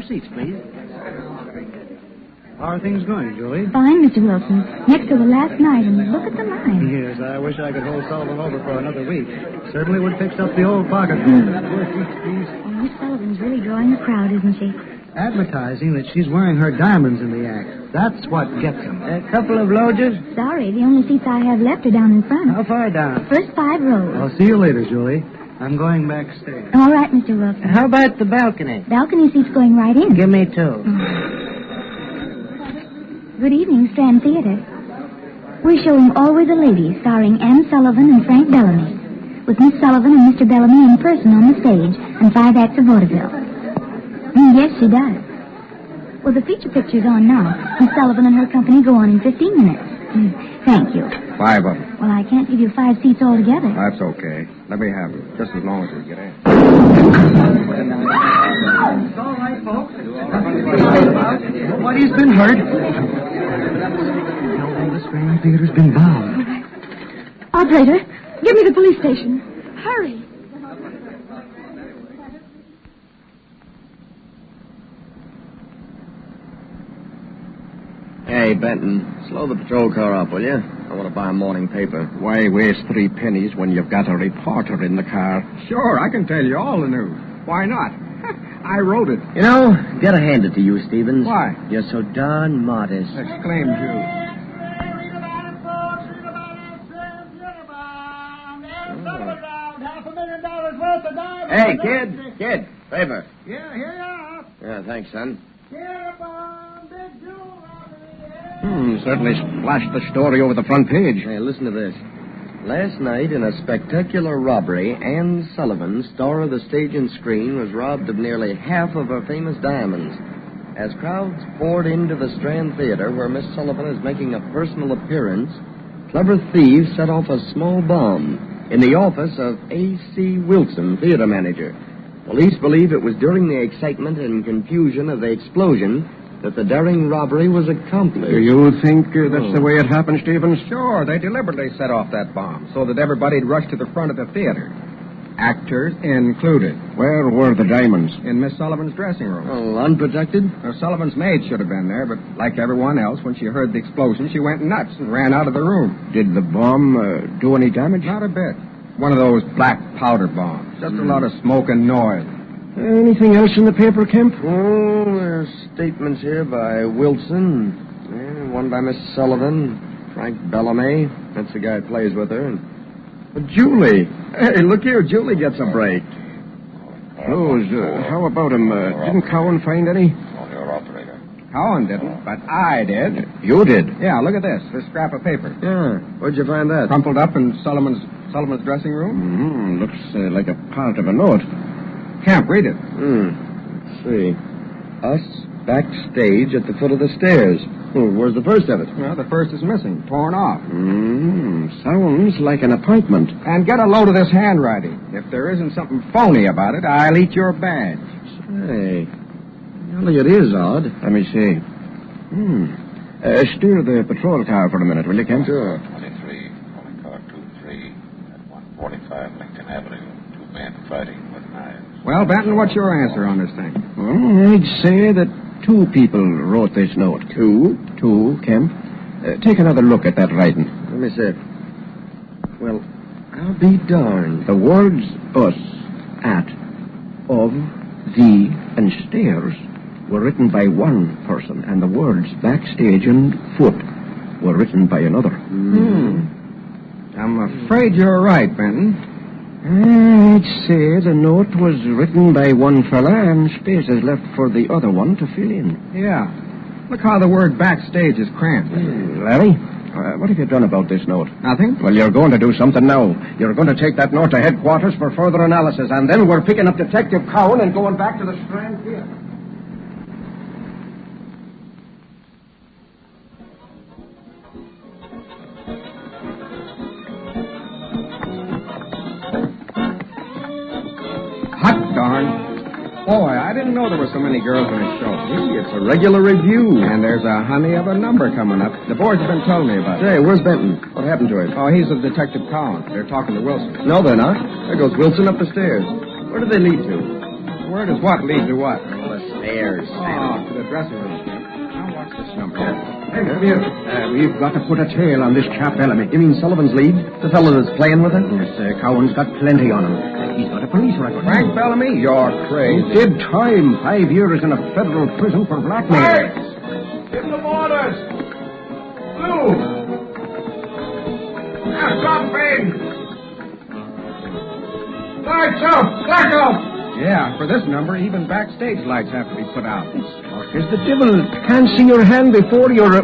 seats, please. How are things going, Julie? Fine, Mr. Wilson. Next to the last night, and look at the line. Yes, I wish I could hold Sullivan over for another week. Certainly would fix up the old pocketbook. Oh, Miss Sullivan's really drawing a crowd, isn't she? Advertising that she's wearing her diamonds in the act. That's what gets them. A couple of lodges? Sorry, the only seats I have left are down in front. How far down? First 5 rows. I'll see you later, Julie. I'm going backstage. All right, Mr. Wilson. How about the balcony? Balcony seats going right in. Give me 2. Good evening, Strand Theater. We're showing Always a Lady, starring Anne Sullivan and Frank Bellamy, with Miss Sullivan and Mr. Bellamy in person on the stage and 5 acts of vaudeville. Yes, she does. Well, the feature picture's on now. Miss Sullivan and her company go on in 15 minutes. Thank you. 5 of them. Well, I can't give you 5 seats altogether. That's okay. Let me have them, just as long as we get in. It's all right, folks. Nobody's been hurt. No, the Strand Theater's been bombed. Operator, give me the police station. Hurry. Hey, Benton, slow the patrol car up, will you? I want to buy a morning paper. Why waste 3 pennies when you've got a reporter in the car? Sure, I can tell you all the news. Why not? I wrote it. You know, gotta hand it to you, Stevens. Why? You're so darn modest. Exclaimed you. Hey, kid, paper. Yeah, here you are. Yeah, thanks, son. Certainly splashed the story over the front page. Hey, listen to this. Last night, in a spectacular robbery, Anne Sullivan, star of the stage and screen, was robbed of nearly half of her famous diamonds. As crowds poured into the Strand Theater, where Miss Sullivan is making a personal appearance, clever thieves set off a small bomb in the office of A.C. Wilson, theater manager. Police believe it was during the excitement and confusion of the explosion that the daring robbery was accomplished. Do you think that's the way it happened, Stevens? Sure, they deliberately set off that bomb so that everybody'd rush to the front of the theater. Actors included. Where were the diamonds? In Miss Sullivan's dressing room. Oh, unprotected? Sullivan's maid should have been there, but like everyone else, when she heard the explosion, she went nuts and ran out of the room. Did the bomb do any damage? Not a bit. One of those black powder bombs. Just a lot of smoke and noise. Anything else in the paper, Kemp? Oh, there's statements here by Wilson, one by Miss Sullivan, Frank Bellamy, that's the guy who plays with her, and Julie. Hey, look here, Julie gets a break. How about him? Didn't Cowan find any? Cowan didn't, but I did. You did? Yeah, look at this scrap of paper. Yeah, where'd you find that? Crumpled up in Sullivan's dressing room. Looks like a part of a note. Can't read it. Let's see. Us backstage at the foot of the stairs. Where's the first of it? Well, the first is missing. Torn off. Sounds like an appointment. And get a load of this handwriting. If there isn't something phony about it, I'll eat your badge. Say, really, it is odd. Let me see. Steer the patrol car for a minute, will you, Kent? Sure. 23, calling car 23 at 145 Lincoln Avenue. 2 men fighting with knives. Well, Benton, what's your answer on this thing? Well, I'd say that 2 people wrote this note. 2, Kemp. Take another look at that writing. Let me see. Well, I'll be darned. The words us, at, of, the, and stairs were written by one person, and the words backstage and foot were written by another. I'm afraid you're right, Benton. I'd say the note was written by one fella and spaces left for the other one to fill in. Yeah. Look how the word backstage is cramped. Larry, what have you done about this note? Nothing. Well, you're going to do something now. You're going to take that note to headquarters for further analysis, and then we're picking up Detective Cowan and going back to the Strand Theater. Boy, I didn't know there were so many girls in this show. Gee, it's a regular review. And there's a honey of a number coming up. The boys have been telling me about it. Say, where's Benton? What happened to him? Oh, he's with Detective Collins. They're talking to Wilson. No, they're not. There goes Wilson up the stairs. Where do they lead to? Where does what lead to what? The stairs. Oh, to the dressing room. Now, what's this number? Hey, come here. We've got to put a tail on this chap Bellamy. You mean Sullivan's lead? The fellow that's playing with it? Yes, Cowan's got plenty on him. He's got a police record. Frank Bellamy? You're He crazy. did time. 5 years in a federal prison for blackmail. Give them orders! Blue! Now, something! Lights up! Blackout! Yeah, for this number, even backstage lights have to be put out. Dark as the devil. Can't see your hand before you're...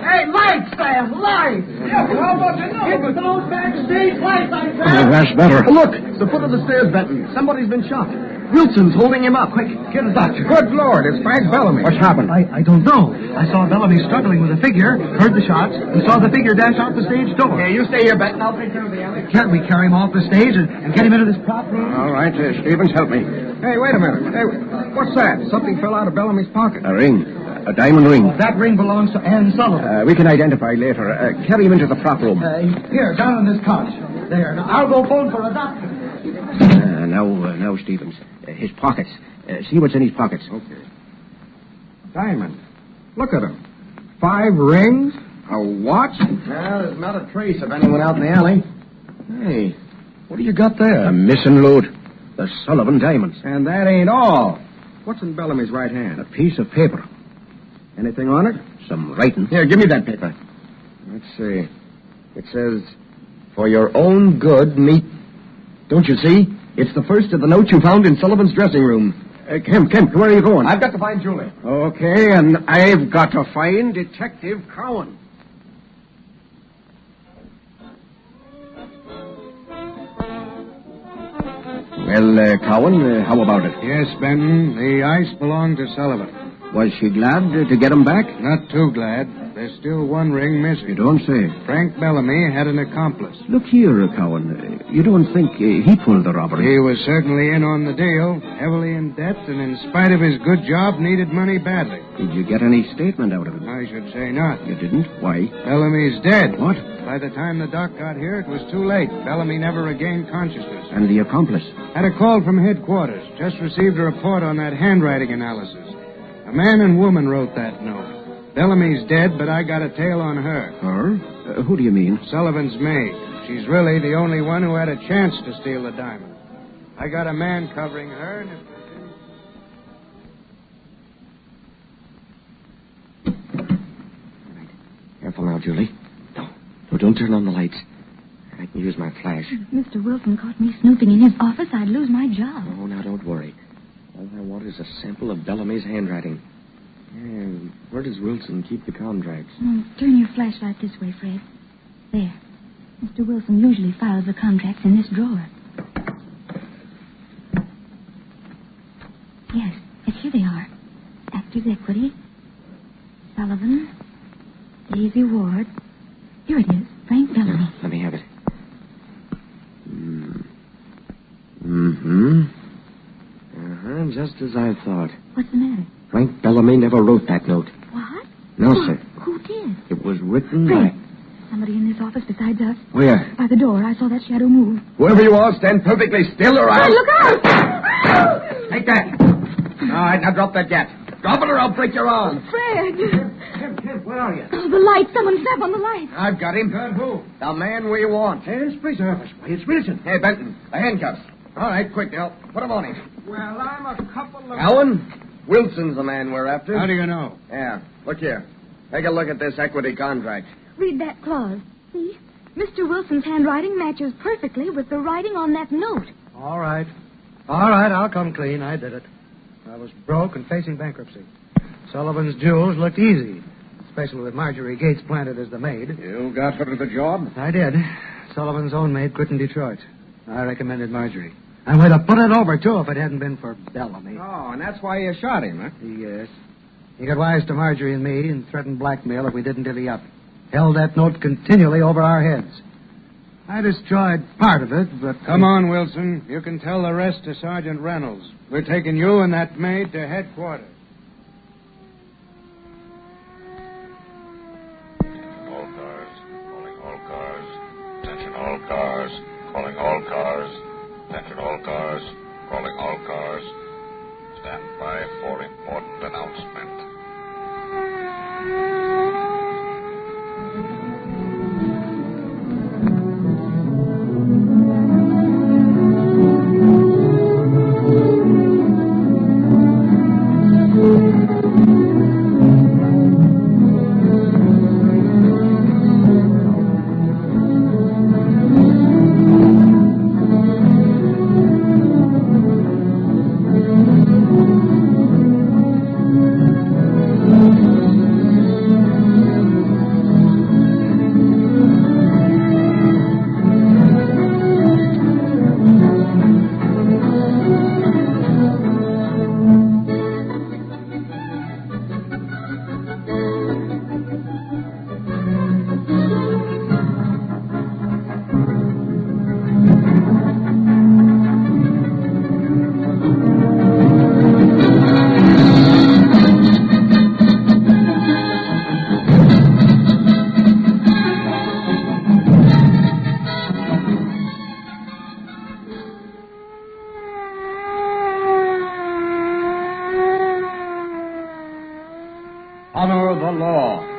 Hey, lights there! Lights! Yeah, how about the number? Those backstage lights, I Oh, that's better. Look, it's the foot of the stairs, Benton. Somebody's been shot. Wilson's holding him up. Quick, get a doctor. Good Lord, it's Frank Bellamy. What's happened? I don't know. I saw Bellamy struggling with a figure, heard the shots, and saw the figure dash out the stage door. Yeah, you stay here, Benton. I'll take care of the alley. Can't we carry him off the stage and get him into this prop room? All right, Stevens, help me. Hey, wait a minute. Hey, what's that? Something fell out of Bellamy's pocket. A ring. A diamond ring. That ring belongs to Ann Sullivan. We can identify later. Carry him into the prop room. Here, down on this couch. There. Now, I'll go phone for a doctor. Now, Stevens. His pockets. See what's in his pockets. Okay. Diamond. Look at him. 5 rings, a watch. Well, there's not a trace of anyone out in the alley. Hey, what do you got there? A missing load. The Sullivan diamonds. And that ain't all. What's in Bellamy's right hand? A piece of paper. Anything on it? Some writing. Here, give me that paper. Let's see. It says, for your own good, meet... Don't you see? It's the first of the notes you found in Sullivan's dressing room. Kemp, where are you going? I've got to find Julie. Okay, and I've got to find Detective Cowan. Well, Cowan, how about it? Yes, Benton. The ice belonged to Sullivan. Was she glad to get him back? Not too glad. There's still one ring You missing. don't say. Frank Bellamy had an accomplice. Look here, Cowan. You don't think he pulled the robbery? He was certainly in on the deal, heavily in debt, and in spite of his good job, needed money badly. Did you get any statement out of it? I should say not. You didn't? Why? Bellamy's dead. What? By the time the doc got here, it was too late. Bellamy never regained consciousness. And the accomplice? Had a call from headquarters. Just received a report on that handwriting analysis. A man and woman wrote that note. Bellamy's dead, but I got a tail on her. Her? Who do you mean? Sullivan's maid. She's really the only one who had a chance to steal the diamond. I got a man covering her, and Careful now, Julie. No, don't turn on the lights. I can use my flash. If Mr. Wilson caught me snooping in his office, I'd lose my job. Oh, now, don't worry. All I want is a sample of Bellamy's handwriting. Where does Wilson keep the contracts? Turn your flashlight this way, Fred. There. Mr. Wilson usually files the contracts in this drawer. Yes, here they are. Actors Equity, Sullivan, Daisy Ward. Here it is, Frank Bellamy. Let me have it. Just as I thought. What's the matter? Frank Bellamy never wrote that note. What? No, sir. Who did? It was written Fred. by... Somebody in this office besides us. Where? By the door. I saw that shadow move. Whoever you are, stand perfectly still or Fred, I'll... look out! Take that. All right, now drop that gat. Drop it or I'll break your arm. Fred! Kemp, where are you? Oh, the light. Someone snap on the light. I've got him. Got who? The man we want. It's preservers. Why, it's Wilson. Hey, Benton, the handcuffs. All right, quick now. Put him on him. Well, I'm a couple of... Cowan, Wilson's the man we're after. how do you know? Yeah, look here. Take a look at this equity contract. Read that clause. See? Mr. Wilson's handwriting matches perfectly with the writing on that note. All right, I'll come clean. I did it. I was broke and facing bankruptcy. Sullivan's jewels looked easy, especially with Marjorie Gates planted as the maid. You got her to the job? I did. Sullivan's own maid quit in Detroit. I recommended Marjorie. And we'd have put it over, too, if it hadn't been for Bellamy. Oh, and that's why you shot him, huh? Yes. He got wise to Marjorie and me and threatened blackmail if we didn't divvy up. Held that note continually over our heads. I destroyed part of it, but... Come on, Wilson. You can tell the rest to Sergeant Reynolds. We're taking you and that maid to headquarters. All cars. Calling all cars. Attention all cars. Calling all cars. Attention all cars. Calling all cars. Stand by for important announcement. Honor the law.